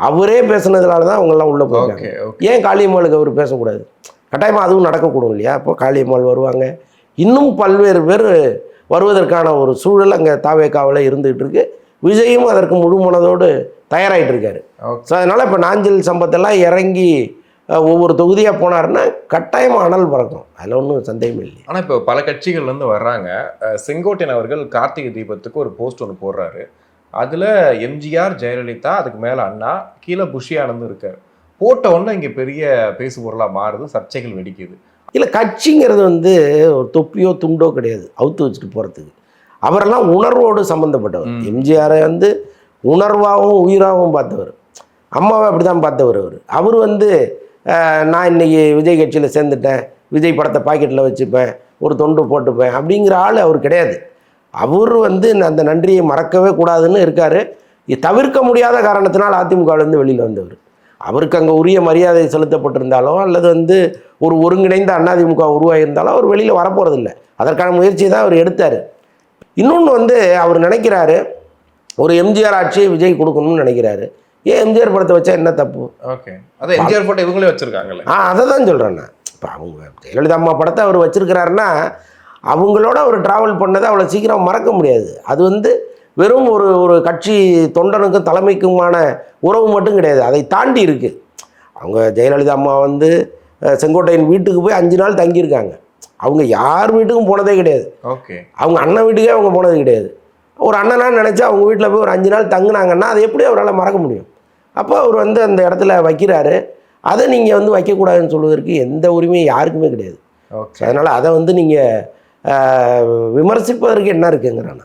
அவரே பேசுனதுனால தான் அவங்கெல்லாம் உள்ளே போயிருக்காங்க. ஏன் காளியம்மாளுக்கு அவர் பேசக்கூடாது? கட்டாயமாக அதுவும் நடக்கக்கூடும் இல்லையா? இப்போ காளியம்மாள் வருவாங்க, இன்னும் பல்வேறு பேர் வருவதற்கான ஒரு சூழல் அங்கே தாவேக்காவில் இருந்துகிட்டு இருக்கு. விஜயும் அதற்கு முழு மனதோடு தயாராகிட்டு இருக்காரு. ஸோ அதனால் இப்போ நாஞ்சில் சம்பத்தெல்லாம் இறங்கி ஒவ்வொரு தொகுதியாக போனாருன்னா கட்டாயமாக அனல் பறக்கும், அதில் ஒன்றும் சந்தேகம் இல்லை. ஆனால் இப்போ பல கட்சிகள்லேருந்து வர்றாங்க. செங்கோட்டையன் அவர்கள் கார்த்திகை தீபத்துக்கு ஒரு போஸ்ட் ஒன்று போடுறாரு. அதில் எம்ஜிஆர், ஜெயலலிதா, அதுக்கு மேலே அண்ணா, கீழே புஷி ஆனந்தும் இருக்கார். போட்ட உடனே இங்கே பெரிய பேசு பொருளாக மாறுது, சர்ச்சைகள் வெடிக்குது. இல்லை, கட்சிங்கிறது வந்து ஒரு தொப்பியோ துண்டோ கிடையாது அவுத்து வச்சுட்டு போகிறதுக்கு. அவரெல்லாம் உணர்வோடு சம்மந்தப்பட்டவர். எம்ஜிஆரை வந்து உணர்வாகவும் உயிராகவும் பார்த்தவர், அம்மாவை அப்படி தான் பார்த்தவர். அவர் வந்து நான் இன்றைக்கி விஜய் கட்சியில் சேர்ந்துட்டேன், விஜய் படத்தை பாக்கெட்டில் வச்சுப்பேன், ஒரு தொண்டு போட்டுப்பேன் அப்படிங்கிற ஆள் அவர் கிடையாது. அவர் வந்து அந்த நன்றியை மறக்கவே கூடாதுன்னு இருக்கார். தவிர்க்க முடியாத காரணத்தினால் அதிமுகவிலேருந்து வெளியில் வந்தவர். அவருக்கு அங்கே உரிய மரியாதை செலுத்தப்பட்டிருந்தாலோ அல்லது வந்து ஒரு ஒருங்கிணைந்த அதிமுக உருவாகியிருந்தாலும் அவர் வெளியில் வரப்போகிறதில்லை. அதற்கான முயற்சியை தான் அவர் எடுத்தார். இன்னொன்று வந்து அவர் நினைக்கிறாரு, ஒரு எம்ஜிஆர் ஆட்சியை விஜய் கொடுக்கணும்னு நினைக்கிறாரு. ஏன் எம்ஜிஆர் படத்தை வச்சா என்ன தப்பு? ஓகே, அதான் எம்ஜிஆர் போட்டோ இவங்களே வச்சுருக்காங்கல்ல. அதை தான் சொல்கிறேன் நான். இப்போ அவங்க ஜெயலலிதா அம்மா படத்தை அவர் வச்சுருக்கிறாருன்னா அவங்களோட அவர் ட்ராவல் பண்ணதை அவ்வளோ சீக்கிரம் மறக்க முடியாது. அது வந்து வெறும் ஒரு கட்சி தொண்டனுக்கும் தலைமைக்குமான உறவு மட்டும் கிடையாது, அதை தாண்டி இருக்குது. அவங்க ஜெயலலிதா அம்மா வந்து செங்கோட்டையன் வீட்டுக்கு போய் 5 நாள் தங்கியிருக்காங்க. அவங்க யார் வீட்டுக்கும் போனதே கிடையாது. ஓகே, அவங்க அண்ணன் வீட்டுக்கே அவங்க போனது கிடையாது. ஒரு அண்ணனான்னு நினச்சா அவங்க வீட்டில் போய் ஒரு 5 நாள் தங்குனாங்கன்னா அதை எப்படி அவரால் மறக்க முடியும்? அப்போ அவர் வந்து அந்த இடத்துல வைக்கிறாரு. அதை நீங்கள் வந்து வைக்கக்கூடாதுன்னு சொல்வதற்கு எந்த உரிமையும் யாருக்குமே கிடையாது. அதனால் அதை வந்து நீங்கள் விமர்சிப்பதற்கு என்ன இருக்குங்கிறான்.